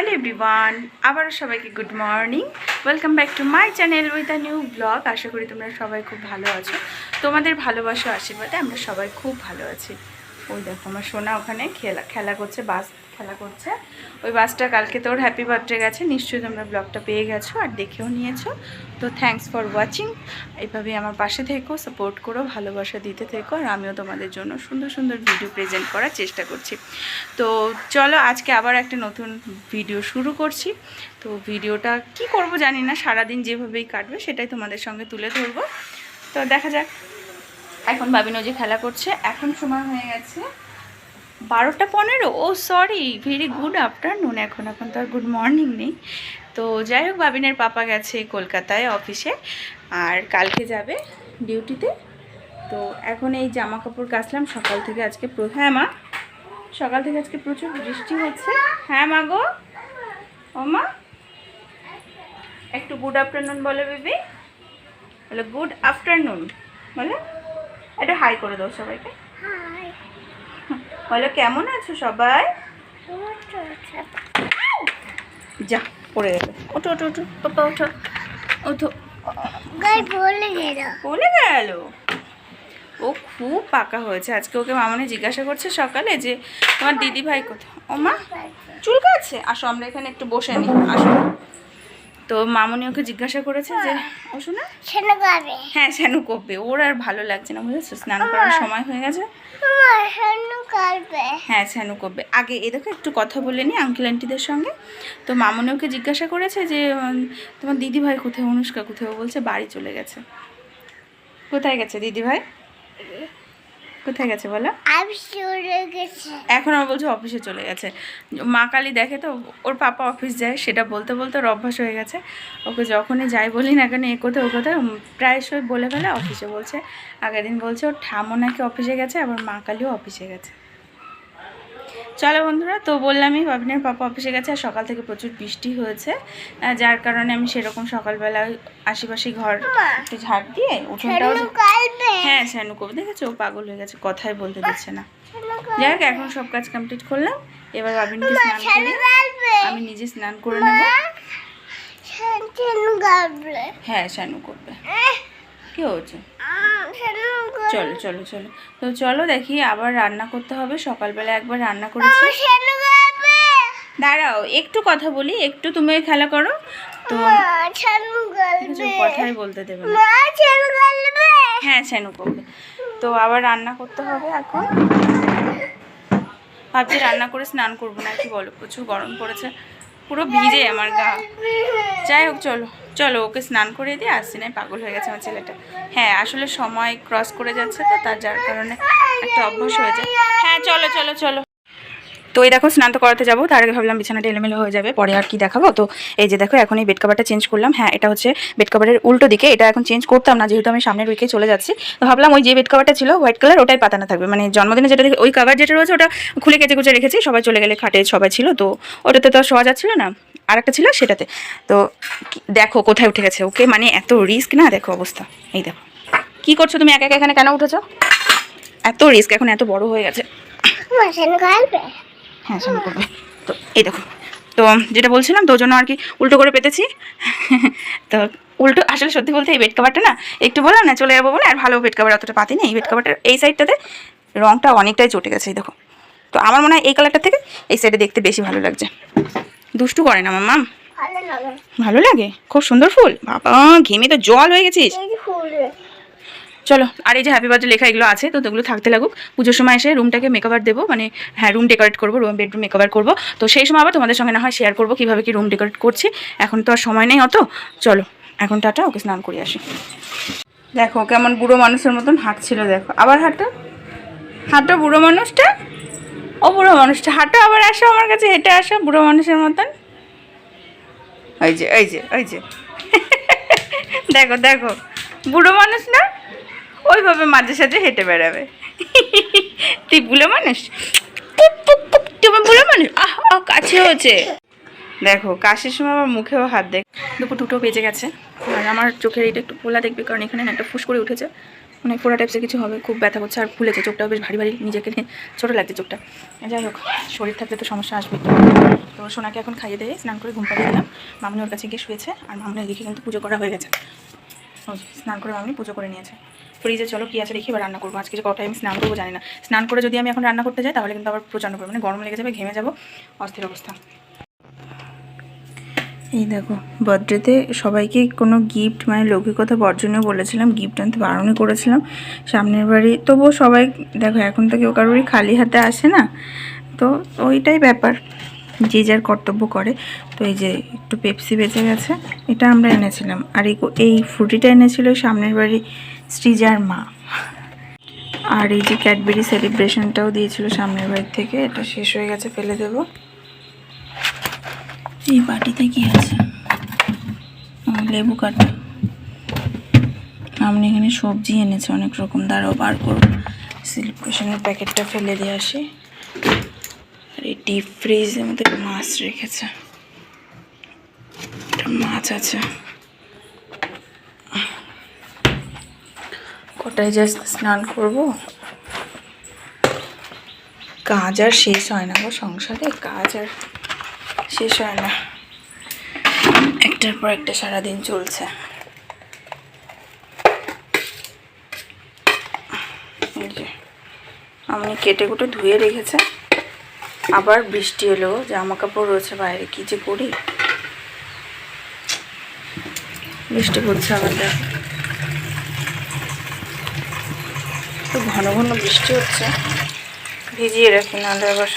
Hello everyone, আবারও সবাইকে good morning. Welcome back to my channel with a new blog. আশা করি তোমরা সবাই খুব ভালো আছো। তোমাদের ভালোবাসা আশীর্বাদে আমরা সবাই খুব ভালো আছি। ওই দেখো আমার সোনা ওখানে খেলা করছে, বাস খেলা করছে। ওই বাসটা কালকে তোর হ্যাপি বার্থডে গেছে, নিশ্চয়ই তোমরা ব্লগটা পেয়ে গেছো আর দেখেও নিয়েছো। তো থ্যাঙ্কস ফর ওয়াচিং। এইভাবে আমার পাশে থেকো, সাপোর্ট করো, ভালোবাসা দিতে থেকো, আর আমিও তোমাদের জন্য সুন্দর সুন্দর ভিডিও প্রেজেন্ট করার চেষ্টা করছি। তো চলো আজকে আবার একটা নতুন ভিডিও শুরু করছি। তো ভিডিওটা কি করব জানি না, সারাদিন যেভাবেই কাটবে সেটাই তোমাদের সঙ্গে তুলে ধরবো। তো দেখা যাক। এখন বাবিনো যে খেলা করছে, এখন সময় হয়ে গেছে 12:15। ও সরি, ভেরি গুড আফটারনুন। এখন তো আর গুড মর্নিং নেই। তো যাই হোক, বাবিনের পাপা গেছে কলকাতায় অফিসে, আর কালকে যাবে ডিউটিতে। তো এখন এই জামা কাপড় কাচলাম সকাল থেকে। আজকে হ্যাঁ মা, সকাল থেকে আজকে প্রচুর বৃষ্টি হচ্ছে। হ্যাঁ মা গো, ও মা একটু গুড আফটারনুন বলো বেবি, বলো গুড আফটারনুন বলো। এটা হাই করে দাও সবাইকে, বলো কেমন আছো সবাই। যা পড়ে গেল, ওঠো ওঠো ওঠো পাপা, ওঠো ওঠো। বলে গেল, ও খুব পাকা হয়েছে আজকে। ওকে মামনি জিজ্ঞাসা করছে সকালে যে তোমার দিদি ভাই কোথায়। ও মা চুলকাচ্ছে, আসো আমরা এখানে একটু বসে নিই, আসো। তো মামনি ওকে জিজ্ঞাসা করেছে যে ও শোনা হ্যাঁ স্নান করবে। ওর আর ভালো লাগছে না, বুঝেছো, স্নান করার সময় হয়ে গেছে। হ্যাঁ স্নান করবে। আগে এ দেখো একটু কথা বলে নি আঙ্কেল আন্টিদের সঙ্গে। তো মামনি ওকে জিজ্ঞাসা করেছে যে তোমার দিদি ভাই কোথায়, অনুষ্কা কোথায়। ও বলছে বাড়ি চলে গেছে। কোথায় গেছে দিদি ভাই, কোথায় গেছে বলো। এখন আমার বলছে অফিসে চলে গেছে। মা কালী দেখে তো, ওর পাপা অফিস যায়, সেটা বলতে বলতে ওর অভ্যাস হয়ে গেছে। ওকে যখনই যাই বলি না কেন এ কোথায় ও কোথায় প্রায়শই বলে ফেলে অফিসে। বলছে আগের দিন বলছে ওর ঠামও নাকি অফিসে গেছে, আবার মা কালীও অফিসে গেছে। চলো বন্ধুরা, তো বললামই বাবিনের পাপা অফিসে গেছে, আর সকাল থেকে প্রচুর বৃষ্টি হয়েছে, যার কারণে আমি সেরকম সকালবেলা আশেপাশে ঘর একটু ঝাড় দিয়ে উঠোনটাও হ্যাঁ স্নান করবে। দেখেছো ও পাগল হয়ে গেছে, কথাই বলতে দিচ্ছে না। যাই হোক, এখন সব কাজ কমপ্লিট করলাম। এবার বাবিনকে স্নান করে আমি নিজে স্নান করে নেব। হ্যাঁ স্নান করবে। কি হচ্ছে, চলো চলো চলো। তো চলো দেখি, আবার রান্না করতে হবে। সকালবেলা একবার রান্না করেছি। দাঁড়াও একটু কথা বলি, একটু তুমি খেলা করো। তো কথাই বলতে দেবে না। হ্যাঁ স্নান করবে। তো আবার রান্না করতে হবে। এখন ভাবছি রান্না করে স্নান করবো না, কি বলো, প্রচুর গরম পড়েছে, পুরো ভিজে আমার গা। যাই হোক চলো চলো, ওকে স্নান করে দিয়ে আসছি, না পাগল হয়ে গেছে আমার ছেলেটা। হ্যাঁ আসলে সময় ক্রস করে যাচ্ছে তো, তার যার কারণে একটা অভ্যাস হয়ে যায়। হ্যাঁ চলো চলো চলো। তো এই দেখো স্নান তো করাতে যাবো, তার আগে ভাবলাম বিছানাটা এলোমেলো হয়ে যাবে, পরে আর কি দেখাবো। তো এই যে দেখো এখন এই বেড কভারটা চেঞ্জ করলাম। হ্যাঁ এটা হচ্ছে বেড কভারের উল্টো দিকে, এটা এখন চেঞ্জ করতাম না যেহেতু আমি সামনের উইকে চলে যাচ্ছি। তো ভাবলাম ওই যে বেড কভারটা ছিল হোয়াইট কালার, ওটাই পাতানো থাকবে, মানে জন্মদিনে যেটা ওই কভার যেটা রয়েছে ওটা খুলে কেচে কুচে রেখেছি। সবাই চলে গেলে খাটে সবাই ছিল, তো ওটাতে তো শোয়া যাচ্ছিল না, আর একটা ছিল সেটাতে। তো দেখো কোথায় উঠে গেছে ওকে, মানে এত রিস্ক না, দেখো অবস্থা। এই দেখো কি করছো তুমি একা একা এখানে, কেন উঠেছো, এত রিস্ক, এখন এত বড় হয়ে গেছে। হ্যাঁ স্নান করবে। তো এই দেখো, তো যেটা বলছিলাম, তো জন্য আর কি উল্টো করে পেতেছি। তো উল্টো আসলে সত্যি বলতে এই বেড কভারটা না, একটু বললাম না চলে যাবো বলে, আর ভালো বেড কভার অতটা পাতি নেই। এই বেড কভারটার এই সাইডটাতে রঙটা অনেকটাই চটে গেছে, এই দেখো। তো আমার মনে হয় এই কালারটা থেকে এই সাইডে দেখতে বেশি ভালো লাগছে। দুষ্টু করে না মাম্মা, ভালো লাগে, খুব সুন্দর ফুল। বাবা ঘেমে তো জল হয়ে গেছিস। চলো, আর এই যে হ্যাপি বার্থডে লেখা এগুলো আছে, তো ওগুলো থাকতে লাগুক। পুজোর সময় এসে রুমটাকে মেকওভার দেবো, মানে হ্যাঁ রুম ডেকোরেট করবো, বেডরুম মেকওভার করবো। তো সেই সময় আবার তোমাদের সঙ্গে না হয় শেয়ার করবো কীভাবে কি রুম ডেকোরেট করছি। এখন তো আর সময় নেই অত। চলো এখন টাটা, ওকে স্নান করে আসি। দেখো কেমন বুড়ো মানুষের মতন হাঁটছিল, দেখো আবার হাঁটো হাঁটো বুড়ো মানুষটা। ও বুড়ো মানুষটা হাঁটো, আবার আসো আমার কাছে, হেঁটে আসো বুড়ো মানুষের মতন। ওই যে ওই যে ওই যে দেখো দেখো, বুড়ো মানুষ না, ওইভাবে মাঝে সাঝে হেঁটে বেড়াবে। তুই বুড়ো মানুষ, তুমি বুড়ো মানুষ। আহ কাছে হচ্ছে, দেখো কাশির সময় আমার মুখেও হাত দেখ। দুপুর 2টো বেজে গেছে, আর আমার চোখের এইটা একটু পোলা দেখবে, কারণ এখানে একটা ফুস করে উঠেছে। মানে ফোড়া টাইপসের কিছু হবে, খুব ব্যথা করছে আর ফুলেছে চোখটাও বেশ ভারী ভারী, নিজেকে ছোটো লাগছে চোখটা। যাই হোক, শরীর থাকলে তো সমস্যা আসবে। তো সোনাকে এখন খাইয়ে দিয়ে স্নান করে ঘুম পাড়িয়ে দিলাম। মামনি ওর কাছে গিয়ে শুয়েছে, আর মামনির দিকে কিন্তু পুজো করা হয়ে গেছে। স্নান করে মামনি পুজো করে নিয়েছে। ফ্রিজে চলো কী আছে দেখি এবার রান্না করবো। আজকে যে কটায় আমি স্নান করবো জানি না। স্নান করে যদি আমি এখন রান্না করতে যাই তাহলে কিন্তু আবার প্রচণ্ড পরিমাণে গরম লেগে যাবে, ঘেমে যাবো, অস্থির অবস্থা। এই দেখো, বার্থডেতে সবাইকে কোনো গিফট মানে লৌকিকতা বর্জনীয় বলেছিলাম, গিফট আনতে বারণই করেছিলাম সামনের বাড়ি। তবুও সবাই দেখো, এখন তো কেউ কারোরই খালি হাতে আসে না, তো ওইটাই ব্যাপার, যে যার কর্তব্য করে। তো এই যে একটু পেপসি বেঁচে গেছে, এটা আমরা এনেছিলাম। আর এই ফ্রুটিটা এনেছিল সামনের বাড়ি সৃজার মা। আর এই যে ক্যাডবেরি সেলিব্রেশনটাও দিয়েছিল সামনের বাড়ি থেকে, এটা শেষ হয়ে গেছে, ফেলে দেব। এই বাটিতে কি আছে? লেবু কাটা। আমি এখানে সবজি এনেছে অনেক রকম, দাঁড়াও বার করবো। সেলিব্রেশনের প্যাকেটটা ফেলে দিয়ে আসি। আর এই ডিপ ফ্রিজের মধ্যে মাছ রেখেছে, মাছ আছে। কটায় জাস্ট স্নান করব, কাজ আর শেষ হয় না গো সংসারে, কাজ আর শেষ হয় না, একটার পর একটা সারাদিন চলছে। আমি কেটে কুটে ধুয়ে রেখেছে, আবার বৃষ্টি এলো, জামা কাপড় রয়েছে বাইরে, কি যে করি। বৃষ্টি পড়ছে আবার, দেখো তো ঘন ঘন বৃষ্টি হচ্ছে, ভিজিয়ে রাখি নাহলে আবার।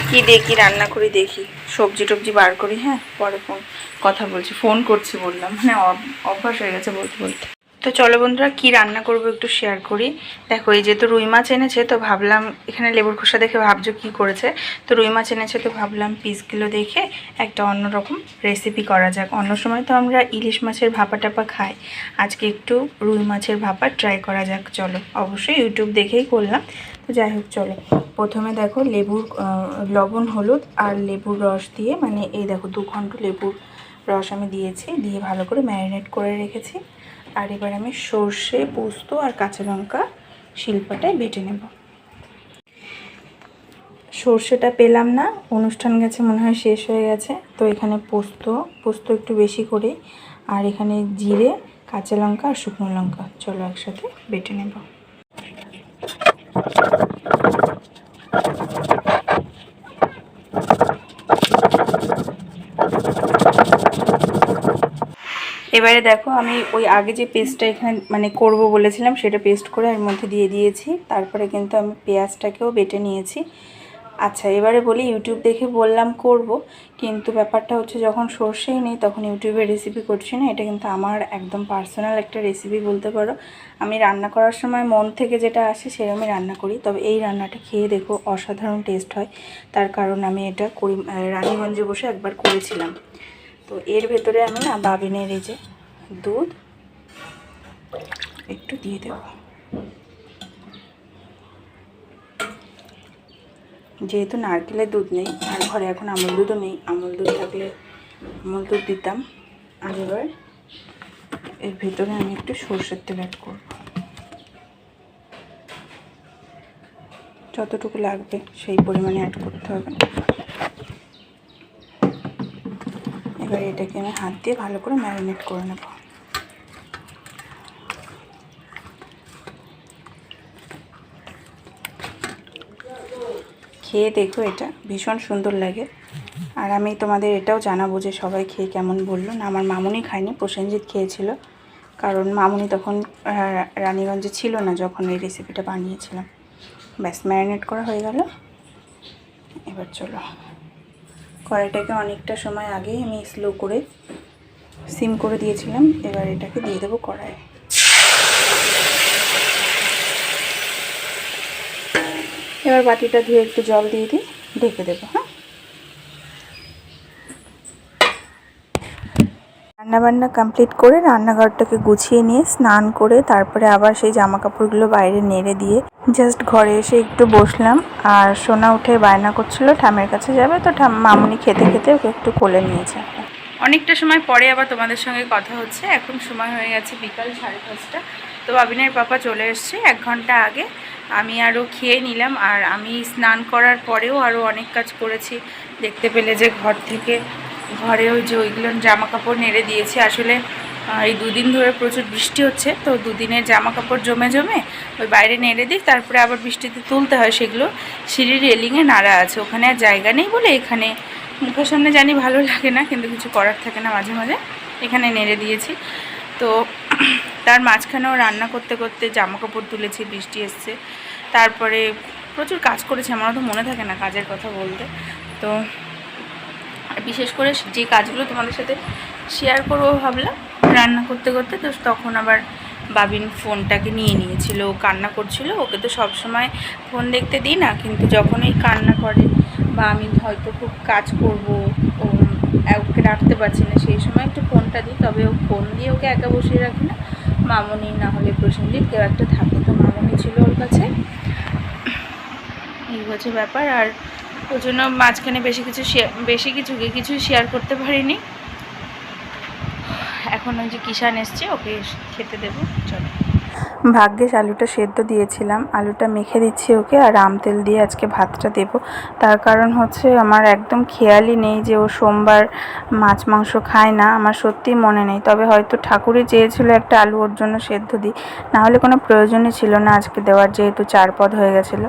কি দেখি রান্না করি, দেখি সবজি টবজি বার করি। হ্যাঁ, পরে কথা বলছি, ফোন করছি বললাম, মানে অভ্যাস হয়ে গেছে বলতে বলতে। তো চলো বন্ধুরা, কি রান্না করব একটু শেয়ার করি। দেখো, এই যে তো রুই মাছ এনেছে, তো ভাবলাম এখানে লেবুর খোসা দেখে ভাবছো কি করেছে। তো রুই মাছ এনেছে, তো ভাবলাম পিসগুলো দেখে একটা অন্যরকম রেসিপি করা যাক। অন্য সময় তো আমরা ইলিশ মাছের ভাপা টাপা খাই, আজকে একটু রুই মাছের ভাপা ট্রাই করা যাক। চলো, অবশ্যই ইউটিউব দেখেই করলাম। তো যাই হোক, চলো প্রথমে দেখো লেবুর লবণ হলুদ আর লেবুর রস দিয়ে, মানে এই দেখো 2 খণ্ড লেবুর রস আমি দিয়েছি, দিয়ে ভালো করে ম্যারিনেট করে রেখেছি। আর এবার আমি সর্ষে, পোস্ত আর কাঁচা লঙ্কা শিলপাটায় বেটে নেব। সর্ষেটা পেলাম না, অনুষ্ঠান গেছে মনে হয়, শেষ হয়ে গেছে। তো এখানে পোস্ত একটু বেশি করে, আর এখানে জিরে, কাঁচা লঙ্কা আর শুকনো লঙ্কা, চলো একসাথে বেটে নেব। এবারে দেখো, আমি ওই আগে যে পেস্টটা এখানে মানে করব বলেছিলাম, সেটা পেস্ট করে এর মধ্যে দিয়ে দিয়েছি। তারপরে কিন্তু আমি পেঁয়াজটাকেও বেটে নিয়েছি। আচ্ছা, এবারে বলি, ইউটিউব দেখে বললাম করব, কিন্তু ব্যাপারটা হচ্ছে যখন সর্ষেই নেই তখন ইউটিউবের রেসিপি করছি না। এটা কিন্তু আমার একদম পার্সোনাল একটা রেসিপি বলতে পারো। আমি রান্না করার সময় মন থেকে যেটা আসে সেরকমই রান্না করি। তবে এই রান্নাটা খেয়ে দেখো, অসাধারণ টেস্ট হয়। তার কারণ আমি এটা রানীগঞ্জে বসে একবার করেছিলাম। তো এর ভেতরে আমি না বাবিনের এই যে দুধ একটু দিয়ে দেব, যেহেতু নারকেলের দুধ নেই আর ঘরে এখন আমুল দুধও নেই, আমুল দুধ থাকলে আমুল দুধ দিতাম। আর এবার এর ভেতরে আমি একটু সরষের তেল অ্যাড করব, যতটুকু লাগবে সেই পরিমাণে অ্যাড করতে হবে। এবার এটাকে আমি হাত দিয়ে ভালো করে ম্যারিনেট করে নেব। খেয়ে দেখো, এটা ভীষণ সুন্দর লাগে। আর আমি তোমাদের এটাও জানাবো যে সবাই খেয়ে কেমন বললো। না, আমার মামুনি খায়নি, প্রসেনজিৎ খেয়েছিল, কারণ মামুনি তখন রানীগঞ্জে ছিল না যখন এই রেসিপিটা বানিয়েছিলাম। ব্যাস, ম্যারিনেট করা হয়ে গেল। এবার চলো, কড়াইটাকে অনেকটা সময় আগেই আমি স্লো করে সিম করে দিয়েছিলাম। এবার এটাকে দিয়ে দেবো কড়াইয়ে। এবার বাটিটা ধুয়ে একটু জল দিয়ে দিই, ঢেকে দেবো। হ্যাঁ, রান্নাবান্না কমপ্লিট করে রান্নাঘরটাকে গুছিয়ে নিয়ে স্নান করে তারপরে আবার সেই জামা কাপড়গুলো বাইরে নেড়ে দিয়ে জাস্ট ঘরে এসে একটু বসলাম। আর সোনা উঠে বায়না করছিল ঠামের কাছে যাবে, তো মামুনি খেতে খেতে ওকে একটু কোলে নিয়েছে। অনেকটা সময় পরে আবার তোমাদের সঙ্গে কথা হচ্ছে। এখন সময় হয়ে গেছে বিকাল 5:30। তো বাবিনের পাপা চলে এসছে 1 ঘন্টা আগে। আমি আরও খেয়ে নিলাম, আর আমি স্নান করার পরেও আরও অনেক কাজ করেছি। দেখতে পেলে যে ঘরে ওই যে ওইগুলো জামা কাপড় নেড়ে দিয়েছি। আসলে এই 2 দিন ধরে প্রচুর বৃষ্টি হচ্ছে, তো 2 দিনের জামা কাপড় জমে ওই বাইরে নেড়ে দিই, তারপরে আবার বৃষ্টিতে তুলতে হয়। সেগুলো সিঁড়ির রেলিংয়ে নাড়া আছে, ওখানে আর জায়গা নেই বলে এখানে মুখের সামনে জানি ভালো লাগে না, কিন্তু কিছু করার থাকে না, মাঝে মাঝে এখানে নেড়ে দিয়েছি। তো তার মাঝখানেও রান্না করতে করতে জামা কাপড় তুলেছি, বৃষ্টি এসছে, তারপরে প্রচুর কাজ করেছি। আমারও তো মনে থাকে না কাজের কথা বলতে। তো বিশেষ করে যে কাজগুলো তোমাদের সাথে শেয়ার করবো ভাবলাম রান্না করতে করতে। তো তখন আবার বাবিন ফোনটাকে নিয়ে নিয়েছিল, ও কান্না করছিল। ওকে তো সবসময় ফোন দেখতে দিই না, কিন্তু যখনই কান্না করে বা আমি হয়তো খুব কাজ করব, ওকে রাখতে পারছি না, সেই সময় একটু ফোনটা দিই। তবে ও ফোন দিয়ে ওকে একা বসিয়ে রাখি না, মামনি না হলে প্রসেনজিৎ কেউ একটা থাকে। তো মামনি ছিল ওর কাছে, এই হচ্ছে ব্যাপার। আর ওই জন্য মাঝখানে বেশি কিছু শেয়ার করতে পারিনি। এখন ওই যে কিষান এসছে, ওকে খেতে দেবো। চলো, ভাগ্যিস আলুটা সেদ্ধ দিয়েছিলাম, আলুটা মেখে দিচ্ছি ওকে, আর আম তেল দিয়ে আজকে ভাতটা দেব। তার কারণ হচ্ছে আমার একদম খেয়ালই নেই যে ও সোমবার মাছ মাংস খায় না, আমার সত্যিই মনে নেই। তবে হয়তো ঠাকুরই চেয়েছিল একটা আলু ওর জন্য সেদ্ধ দিই, নাহলে কোনো প্রয়োজনই ছিল না আজকে দেওয়ার, যেহেতু 4 পদ হয়ে গেছিলো।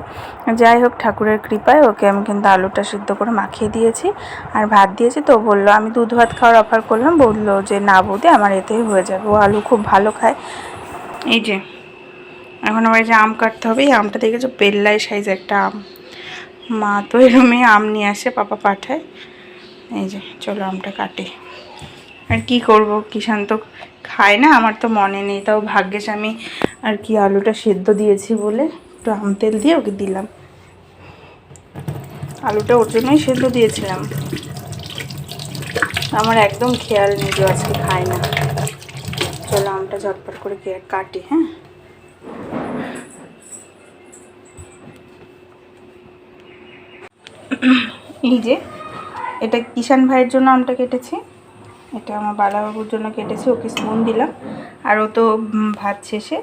যাই হোক, ঠাকুরের কৃপায় ওকে আমি কিন্তু আলুটা সিদ্ধ করে মাখিয়ে দিয়েছি আর ভাত দিয়েছি। তো বললো, আমি দুধ ভাত খাওয়ার অফার করলাম, বললো যে না বৌদি আমার এতেই হয়ে যাবে, ও আলু খুব ভালো খায়। এই যে এখন আবার যে আম কাটতে হবে, এই আমটা দেখেছো পেল্লাই সাইজ একটা আম, মা তো এরমই আম নিয়ে আসে, পাপা পাঠায়। এই যে চলো আমটা কাটে। আর কি করব, কিষান তো খায় না, আমার তো মনে নেই, তাও ভাগ্যিস আমি আর কি আলুটা সেদ্ধ দিয়েছি বলে একটু আম তেল দিয়ে ওকে দিলাম। আলুটা ওর জন্যই সেদ্ধ দিয়েছিলাম, আমার একদম খেয়াল নেই যে আজকে খায় না। চলো আমটা ঝটপট করে কাটি। হ্যাঁ, এই যে এটা কিষান ভাইয়ের জন্য আমটা কেটেছি, এটা আমার বালাবাবুর জন্য কেটেছি, ওকে স্পুন দিলাম। আর ও তো ভাত শেষে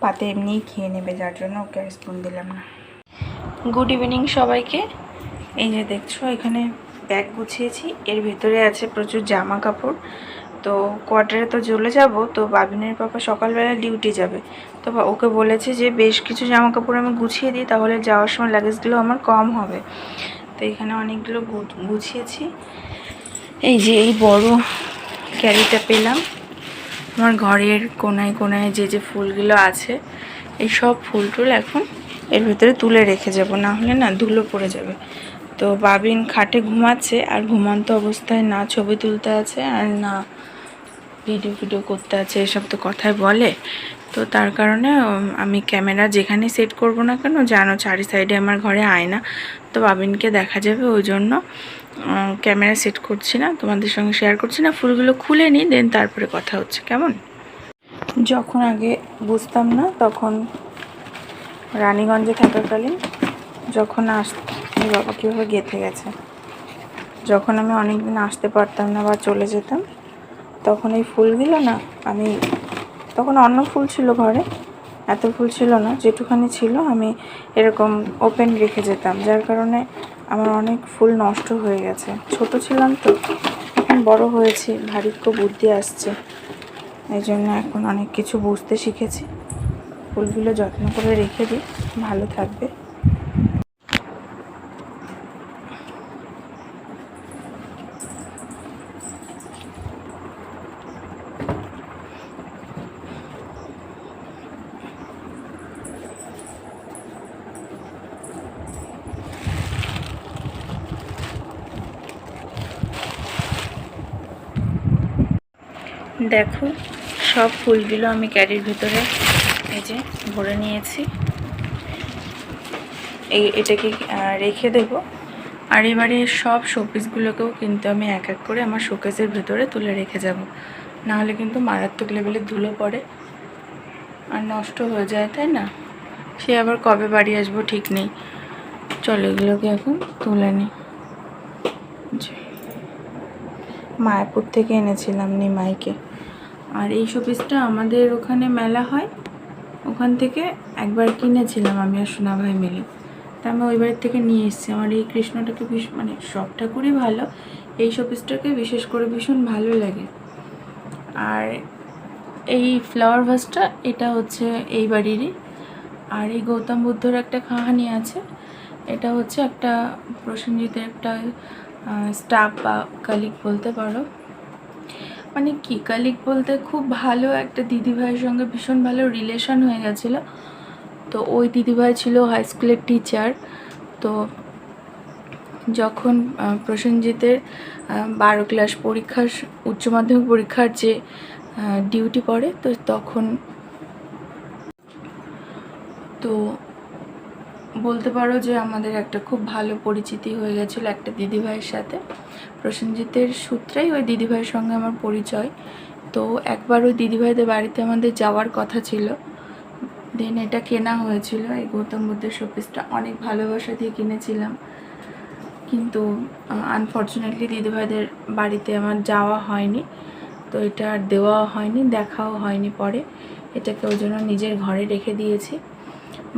পাতে এমনিই খেয়ে নেবে, যার জন্য ওকে আর স্পুন দিলাম না। গুড ইভিনিং সবাইকে। এই যে দেখছো এখানে ব্যাগ গুছিয়েছি, এর ভেতরে আছে প্রচুর জামা কাপড়। তো কোয়ার্টারে তো চলে যাব, তো বাবিনের পাপা সকালবেলা ডিউটি যাবে, তো ওকে বলেছে যে বেশ কিছু জামা কাপড় আমি গুছিয়ে দিই, তাহলে যাওয়ার সময় লাগেজগুলো আমার কম হবে। তো এখানে অনেকগুলো গুছিয়েছি। এই যে এই বড় ক্যারিটা পেলাম, আমার ঘরের কোনায় কোনায় যে ফুলগুলো আছে, এই সব ফুল টুল এখন এর ভেতরে তুলে রেখে যাব, না হলে না ধুলো পড়ে যাবে। তো বাবিন খাটে ঘুমাচ্ছে, আর ঘুমন্ত অবস্থায় না ছবি তুলতে আছে আর না ভিডিও করতে আছে, এসব তো কথাই বলে। তো তার কারণে আমি ক্যামেরা যেখানে সেট করব না কেন, জানো চারি সাইডে আমার ঘরে আয়না, তো বাবিনকে দেখা যাবে, ওই জন্য ক্যামেরা সেট করছি না, তোমাদের সঙ্গে শেয়ার করছি না। ফুলগুলো খুলে নিই, দেন তারপরে কথা হচ্ছে, কেমন? যখন আগে বুঝতাম না, তখন রানীগঞ্জে থাকাকালীন যখন বাবা কীভাবে গেঁথে গেছে, যখন আমি অনেক দিন আসতে পারতাম না বা চলে যেতাম, তখন এই ফুলগুলো না, আমি তখন অন্য ফুল ছিল ঘরে, এত ফুল ছিল না, যেটুখানি ছিল আমি এরকম ওপেন রেখে যেতাম, যার কারণে আমার অনেক ফুল নষ্ট হয়ে গেছে। ছোট ছিলাম তো, এখন বড় হয়েছি, ভারিক্য বুদ্ধি আসছে, এই জন্য এখন অনেক কিছু বুঝতে শিখেছি। ফুলগুলো যত্ন করে রেখে দিই, ভালো থাকবে। দেখো সব ফুলগুলো আমি ক্যারির ভিতরে এই যে ভরে নিয়েছি, এটাকে রেখে দেব। আর এবারে সব শোপিসগুলোকেও কিন্তু আমি এক এক করে আমার শোকেসের ভিতরে তুলে রেখে যাব, নাহলে কিন্তু মারাত্মক লেভেলে ধুলো পড়ে আর নষ্ট হয়ে যায়, তাই না? সে আবার কবে বাড়ি আসবো ঠিক নেই। চলো এগুলোকে এখন তুলে নিই। মায়াপুর থেকে এনেছিলাম নিমাইকে। আর এই শোপিসটা আমাদের ওখানে মেলা হয়, ওখান থেকে একবার কিনেছিলাম আমি আর সোনা ভাই মিলে। তা আমি ওই বাড়ির থেকে নিয়ে এসেছি। আমার এই কৃষ্ণটাকে মানে সব ঠাকুরই ভালো, এই শোপিসটাকে বিশেষ করে ভীষণ ভালো লাগে। আর এই ফ্লাওয়ার ভাসটা এটা হচ্ছে এই বাড়িরই। আর এই গৌতম বুদ্ধর একটা কাহানি আছে, এটা হচ্ছে একটা প্রসেনজিতের একটা স্টাফ বা কালিগ বলতে পারো, মানে কি কালিগ বলতে খুব ভালো একটা দিদিভাইয়ের সঙ্গে ভীষণ ভালো রিলেশন হয়ে গেছিলো। তো ওই দিদিভাই ছিল হাই স্কুলের টিচার। তো যখন প্রসেনজিতের 12 ক্লাস পরীক্ষার উচ্চ মাধ্যমিক পরীক্ষার যে ডিউটি পড়ে, তো তখন তো বলতে পারো যে আমাদের একটা খুব ভালো পরিচিতি হয়ে গেছিলো একটা দিদিভাইয়ের সাথে। প্রসেনজিতের সূত্রেই ওই দিদিভাইয়ের সঙ্গে আমার পরিচয়। তো একবার ওই দিদিভাইদের বাড়িতে আমাদের যাওয়ার কথা ছিল, দেন এটা কেনা হয়েছিল। এই গৌতম বুদ্ধের শোপিসটা অনেক ভালোবাসা দিয়ে কিনেছিলাম, কিন্তু আনফর্চুনেটলি দিদিভাইদের বাড়িতে আমার যাওয়া হয়নি, তো এটা আর দেওয়াও হয়নি, দেখাও হয়নি। পরে এটাকে ওই জন্য নিজের ঘরে রেখে দিয়েছি।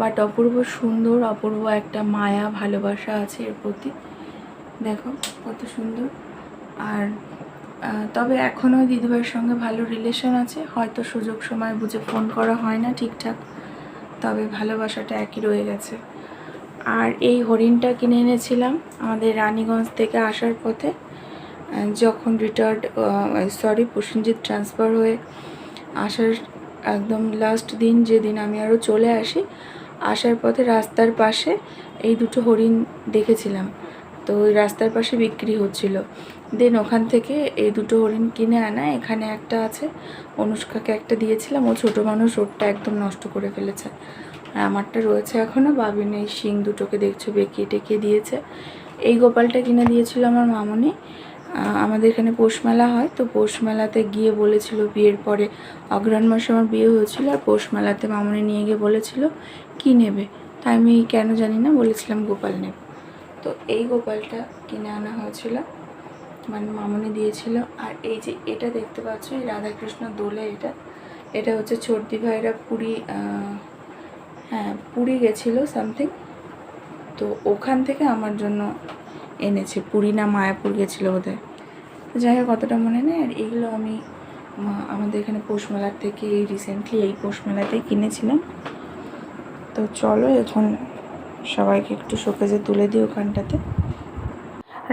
বাট অপূর্ব সুন্দর, অপূর্ব একটা মায়া ভালোবাসা আছে এর প্রতি, দেখো কত সুন্দর। আর তবে এখনও দিদিভাইয়ের সঙ্গে ভালো রিলেশন আছে, হয়তো সুযোগ সময় বুঝে ফোন করা হয় না ঠিকঠাক, তবে ভালোবাসাটা একই রয়ে গেছে। আর এই হরিণটা কিনে এনেছিলাম আমাদের রানীগঞ্জ থেকে আসার পথে, যখন প্রসেনজিৎ ট্রান্সফার হয়ে আসার একদম লাস্ট দিন, যেদিন আমি আরও চলে আসি, আসার পথে রাস্তার পাশে এই দুটো হরিণ দেখেছিলাম। তো ওই রাস্তার পাশে বিক্রি হচ্ছিল, দেন ওখান থেকে এই দুটো হরিণ কিনে আনা। এখানে একটা আছে, অনুষ্কাকে একটা দিয়েছিলাম, ও ছোটো মানুষ, ওরটা একদম নষ্ট করে ফেলেছে। আর আমারটা রয়েছে এখনও। বাবিন এই শিং দুটোকে দেখছো বেঁকিয়ে টেকিয়ে দিয়েছে। এই গোপালটা কিনে দিয়েছিল আমার মামনি। আমাদের এখানে পৌষ মেলা হয়, তো পৌষ মেলাতে গিয়ে বলেছিল, বিয়ের পরে অগ্রহায়ণ মাসে আমার বিয়ে হয়েছিল, আর পৌষ মেলাতে মামনি নিয়ে গিয়ে বলেছিল কী নেবে, তাই আমি কেন জানি না বলেছিলাম গোপাল নেব। তো এই গোপালটা কিনে আনা হয়েছিল, মানে মামনি দিয়েছিল। আর এই যে এটা দেখতে পাচ্ছ, এই রাধাকৃষ্ণ দোলে, এটা হচ্ছে ছোটদি ভাইরা পুরী গেছিলো সামথিং, তো ওখান থেকে আমার জন্য এনেছে। পুরী না মায়াপুর গেছিলো বোধহয়, যাই হোক কতটা মনে নেই। আর এগুলো আমি আমাদের এখানে পৌষ মেলার থেকে রিসেন্টলি এই পৌষ মেলাতেই কিনেছিলাম। তো চলো এখন সবাইকে একটু শোকেজে তুলে দিই ওখানটাতে।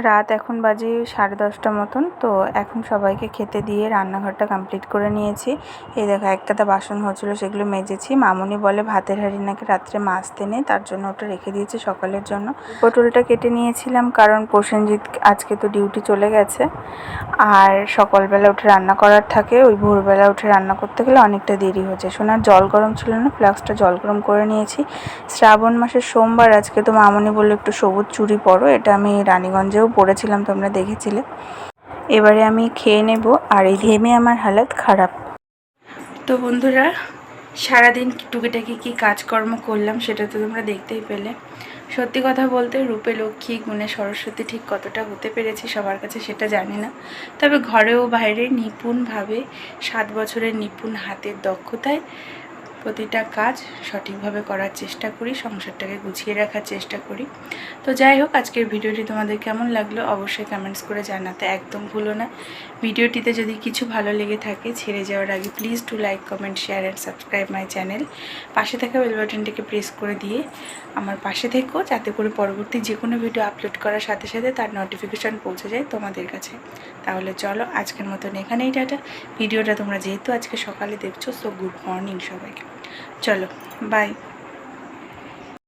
রাত এখন বাজে 10:30 মতন। তো এখন সবাইকে খেতে দিয়ে রান্নাঘরটা কমপ্লিট করে নিয়েছি। এই দেখো একটা বাসন হচ্ছিলো, সেগুলো মেজেছি। মামনি বলে ভাতের হাঁড়ি নাকি রাত্রে মাজতে নেই, তার জন্য ওটা রেখে দিয়েছি সকালের জন্য। পটলটা কেটে নিয়েছিলাম, কারণ প্রসেনজিৎ আজকে তো ডিউটি চলে গেছে, আর সকালবেলা উঠে রান্না করার থাকে, ওই ভোরবেলা উঠে রান্না করতে গেলে অনেকটা দেরি হচ্ছে। সোনার জল গরম ছিল না, ফ্লাক্সটা জল গরম করে নিয়েছি। শ্রাবণ মাসের সোমবার আজকে, তো মামনি বললো একটু সবুজ চুড়ি পরো, এটা আমি রানীগঞ্জেও পরেছিলাম, তোমরা দেখেছিলে। এবারে আমি খেয়ে নেব, আর এই ঘেমে আমার হালত খারাপ। তো বন্ধুরা, সারাদিন টুকিটাকি কী কাজকর্ম করলাম সেটা তো তোমরা দেখতেই পেলে। সত্যি কথা বলতে রূপে লক্ষ্মী গুণে সরস্বতী ঠিক কতটা হতে পেরেছি সবার কাছে সেটা জানি না, তবে ঘরেও বাইরে নিপুণভাবে 7 বছরের নিপুণ হাতের দক্ষতায় প্রতিটা কাজ সঠিকভাবে করার চেষ্টা করি, সংসারটাকে গুছিয়ে রাখার চেষ্টা করি। তো যাই হোক, আজকের ভিডিওটি তোমাদের কেমন লাগলো অবশ্যই কমেন্টস করে জানাতে একদম ভুলো না। ভিডিওটিতে যদি কিছু ভালো লেগে থাকে, ছেড়ে যাওয়ার আগে please to like, comment, share and subscribe my channel. পাশে থাকা বেল বাটনটিকে প্রেস করে দিয়ে আমার পাশে থেকো, যাতে করে পরবর্তী যে কোনো ভিডিও আপলোড করার সাথে সাথে তার নোটিফিকেশান পৌঁছে যায় তোমাদের কাছে। তাহলে চলো আজকের মতন এখানেই টাটা। ভিডিওটা তোমরা যেহেতু আজকে সকালে দেখছো, সো গুড মর্নিং সবাইকে। চলো বাই।